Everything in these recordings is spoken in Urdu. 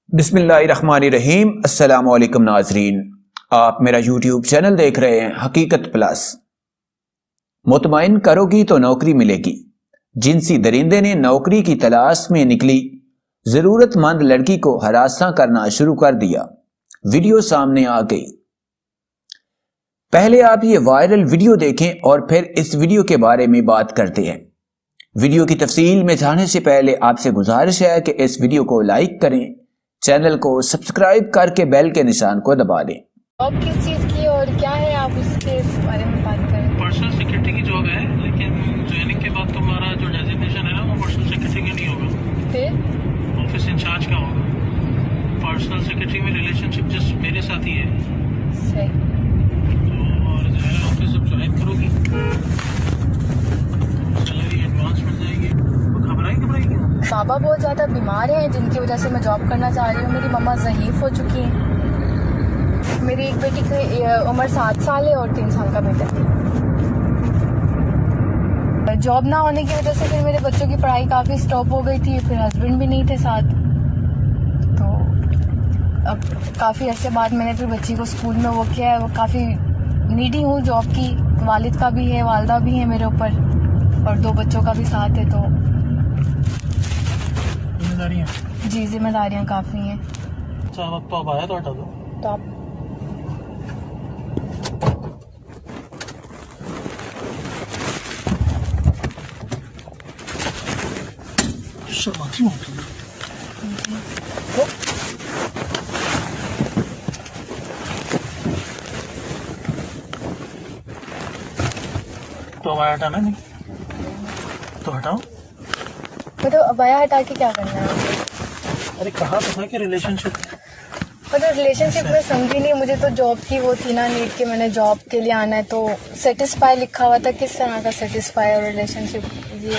بسم اللہ الرحمن الرحیم۔ السلام علیکم ناظرین، آپ میرا یوٹیوب چینل دیکھ رہے ہیں حقیقت پلس۔ مطمئن کرو گی تو نوکری ملے گی۔ جنسی درندے نے نوکری کی تلاش میں نکلی ضرورت مند لڑکی کو ہراساں کرنا شروع کر دیا۔ ویڈیو سامنے آ گئی۔ پہلے آپ یہ وائرل ویڈیو دیکھیں اور پھر اس ویڈیو کے بارے میں بات کرتے ہیں۔ ویڈیو کی تفصیل میں جانے سے پہلے آپ سے گزارش ہے کہ اس ویڈیو کو لائک کریں، چینل کو سبسکرائب کر کے بیل کے نشان کو دبا دیں۔ جاب کس چیز کی اور کیا ہے، آپ اس کے بارے میں بات کریں۔ پرسنل سیکرٹری کی جاب ہے، لیکن جوائننگ کے بعد تمہارا جو ڈیزگنیشن ہے نا وہ پرسنل سیکرٹری کا نہیں ہوگا، پھر آفس انچارج کا ہوگا۔ پرسنل سیکرٹری میں ریلیشن شپ جسٹ میرے ساتھ ہی ہے، صحیح۔ اور جو ہے آفس جب جوائن کرو گی سیلری ایڈوانس مل جائے گی۔ گھبرائی گی بابا بہت زیادہ بیمار ہیں جن کی وجہ سے میں جاب کرنا چاہ رہی ہوں۔ میری مما ضعیف ہو چکی ہیں۔ میری ایک بیٹی کی عمر 7 سال ہے اور 3 سال کا بیٹا ہے۔ جاب نہ ہونے کی وجہ سے پھر میرے بچوں کی پڑھائی کافی سٹاپ ہو گئی تھی، پھر ہسبینڈ بھی نہیں تھے ساتھ، تو اب کافی عرصے بعد میں نے پھر بچی کو اسکول میں وہ کیا ہے۔ وہ کافی نیڈی ہوں جاب کی، والد کا بھی ہے، والدہ بھی ہے میرے اوپر، اور 2 بچوں کا بھی ساتھ ہے، تو جی ذمہ داریاں کافی ہیں۔ اچھا وقت اب آیا تو ہٹا دو۔ تو آپ شرماتی ہوں تو اب ہٹانا نہیں تو ہٹاؤ۔ مطلب ابایا ہٹا کے کیا کرنا ہے؟ ارے کہا تو تھا کہ ریلیشن شپ، مطلب ریلیشن شپ میں سمجھی نہیں، مجھے تو جاب کی وہ تھی نا نیڈ کہ میں نے جاب کے لیے آنا ہے، تو سیٹسفائی لکھا ہوا تھا، کس طرح کا سیٹسفائی اور ریلیشن شپ یہ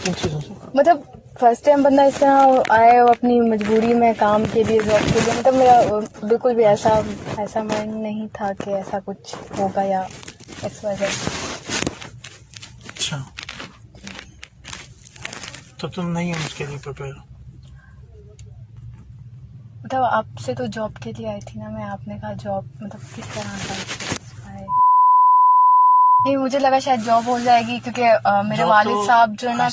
کن چیزوں سے؟ مطلب فرسٹ ٹائم بندہ اس طرح آئے اپنی مجبوری میں کام کے لیے، جاب کے لیے، مطلب میرا بالکل بھی ایسا مائنڈ نہیں تھا کہ ایسا کچھ ہوگا یا اس وجہ سے۔ اچھا تو تم نہیں ہو اس کے لیے پریپیئر؟ مطلب آپ سے تو جاب کے لیے آئی تھی نا میں، آپ نے کہا جاب مطلب کس طرح کا satisfy؟ نہیں مجھے لگا شاید جاب ہو جائے گی، کیونکہ میرے والد صاحب جو ہے نا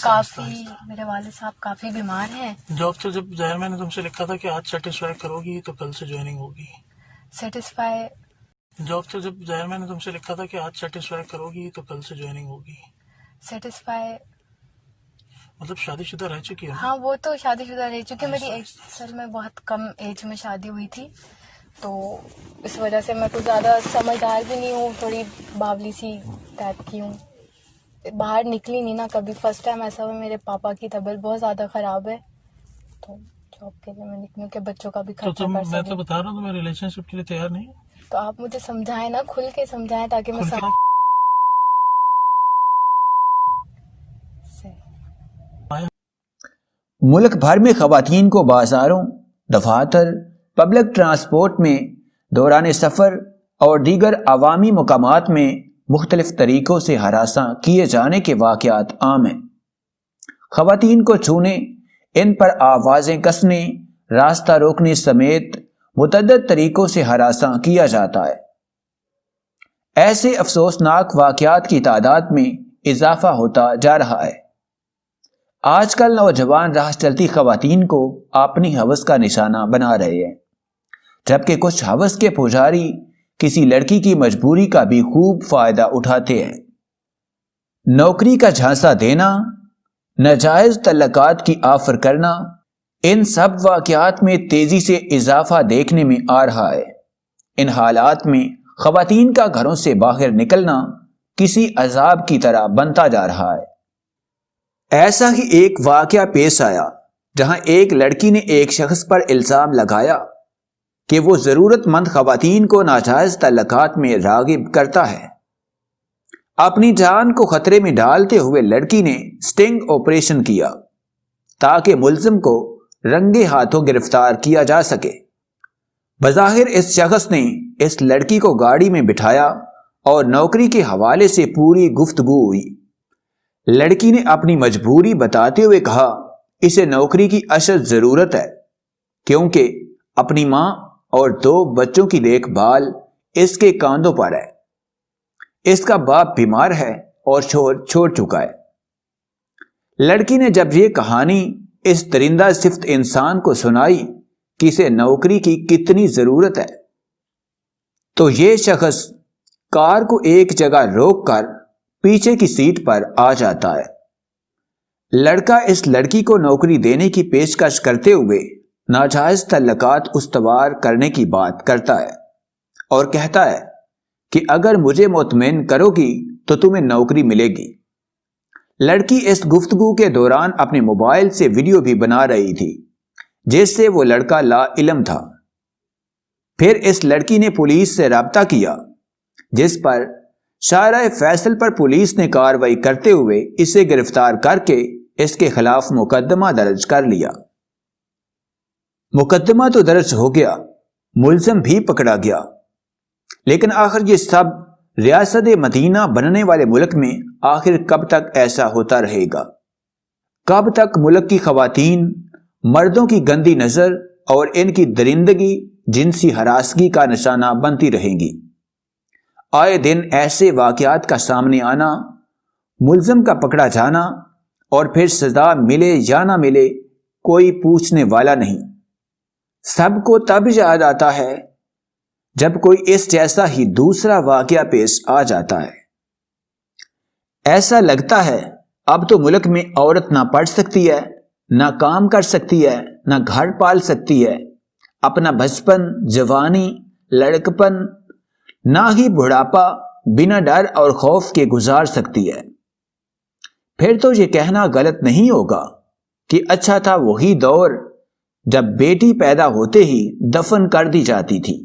میرے والد صاحب کافی بیمار ہیں۔ جاب تو جب ظاہر میں نے تم سے لکھا تھا کہ آج سیٹسفائی کرو گی تو کل سے جوائننگ ہوگی۔ سیٹسفائی جاب تو جب ظاہر میں نے تم سے لکھا تھا کہ آج سیٹسفائی کرو گی تو کل سے جوائننگ ہوگی، سیٹسفائی مطلب شادی شدہ رہ چکی ہے۔ ہاں وہ تو شادی شدہ رہی، چونکہ میری اصل میں بہت کم ایج میں شادی ہوئی تھی، تو اس وجہ سے میں کچھ زیادہ سمجھدار بھی نہیں ہوں، تھوڑی باولی سی ٹائپ کی ہوں، باہر نکلی نہیں نا کبھی۔ فرسٹ ٹائم ایسا ہوا، میرے پاپا کی طبیعت بہت زیادہ خراب ہے، تو جاب کے لیے میں نکلوں کہ بچوں کا بھی تو خرچہ کر میں تو سکوں۔ بتا رہا ہوں تمہیں ریلیشن شپ کے لیے تیار نہیں۔ تو آپ مجھے سمجھائیں نا، کھل کے سمجھائیں تاکہ میں ملک بھر میں خواتین کو بازاروں، دفاتر، پبلک ٹرانسپورٹ میں، دوران سفر اور دیگر عوامی مقامات میں مختلف طریقوں سے ہراساں کیے جانے کے واقعات عام ہیں۔ خواتین کو چھونے، ان پر آوازیں کسنے، راستہ روکنے سمیت متعدد طریقوں سے ہراساں کیا جاتا ہے۔ ایسے افسوسناک واقعات کی تعداد میں اضافہ ہوتا جا رہا ہے۔ آج کل نوجوان راہ چلتی خواتین کو اپنی ہوس کا نشانہ بنا رہے ہیں، جبکہ کچھ ہوس کے پجاری کسی لڑکی کی مجبوری کا بھی خوب فائدہ اٹھاتے ہیں۔ نوکری کا جھانسا دینا، ناجائز تعلقات کی آفر کرنا، ان سب واقعات میں تیزی سے اضافہ دیکھنے میں آ رہا ہے۔ ان حالات میں خواتین کا گھروں سے باہر نکلنا کسی عذاب کی طرح بنتا جا رہا ہے۔ ایسا ہی ایک واقعہ پیش آیا جہاں ایک لڑکی نے ایک شخص پر الزام لگایا کہ وہ ضرورت مند خواتین کو ناجائز تعلقات میں راغب کرتا ہے۔ اپنی جان کو خطرے میں ڈالتے ہوئے لڑکی نے سٹنگ آپریشن کیا تاکہ ملزم کو رنگے ہاتھوں گرفتار کیا جا سکے۔ بظاہر اس شخص نے اس لڑکی کو گاڑی میں بٹھایا اور نوکری کے حوالے سے پوری گفتگو ہوئی، لڑکی نے اپنی مجبوری بتاتے ہوئے کہا اسے نوکری کی اشد ضرورت ہے کیونکہ اپنی ماں اور 2 بچوں کی دیکھ بھال اس کے کاندھوں پر ہے۔ اس کا باپ بیمار ہے اور شوہر چھوڑ چکا ہے۔ لڑکی نے جب یہ کہانی اس درندہ صفت انسان کو سنائی کہ اسے نوکری کی کتنی ضرورت ہے تو یہ شخص کار کو ایک جگہ روک کر پیچھے کی سیٹ پر آ جاتا ہے۔ لڑکا اس لڑکی کو نوکری دینے کی پیشکش کرتے ہوئے ناجائز تعلقات استوار کرنے کی بات کرتا ہے اور کہتا ہے کہ اگر مجھے مطمئن کرو گی تو تمہیں نوکری ملے گی۔ لڑکی اس گفتگو کے دوران اپنے موبائل سے ویڈیو بھی بنا رہی تھی جس سے وہ لڑکا لا علم تھا۔ پھر اس لڑکی نے پولیس سے رابطہ کیا جس پر شارع فیصل پر پولیس نے کارروائی کرتے ہوئے اسے گرفتار کر کے اس کے خلاف مقدمہ درج کر لیا۔ مقدمہ تو درج ہو گیا، ملزم بھی پکڑا گیا، لیکن آخر یہ سب ریاست مدینہ بننے والے ملک میں آخر کب تک ایسا ہوتا رہے گا؟ کب تک ملک کی خواتین مردوں کی گندی نظر اور ان کی درندگی جنسی ہراسگی کا نشانہ بنتی رہیں گی؟ آئے دن ایسے واقعات کا سامنے آنا، ملزم کا پکڑا جانا اور پھر سزا ملے یا نہ ملے کوئی پوچھنے والا نہیں۔ سب کو تب یاد آتا ہے جب کوئی اس جیسا ہی دوسرا واقعہ پیش آ جاتا ہے۔ ایسا لگتا ہے اب تو ملک میں عورت نہ پڑھ سکتی ہے، نہ کام کر سکتی ہے، نہ گھر پال سکتی ہے، اپنا بچپن، جوانی، لڑکپن، نہ ہی بڑھاپا بنا ڈر اور خوف کے گزار سکتی ہے۔ پھر تو یہ کہنا غلط نہیں ہوگا کہ اچھا تھا وہی دور جب بیٹی پیدا ہوتے ہی دفن کر دی جاتی تھی۔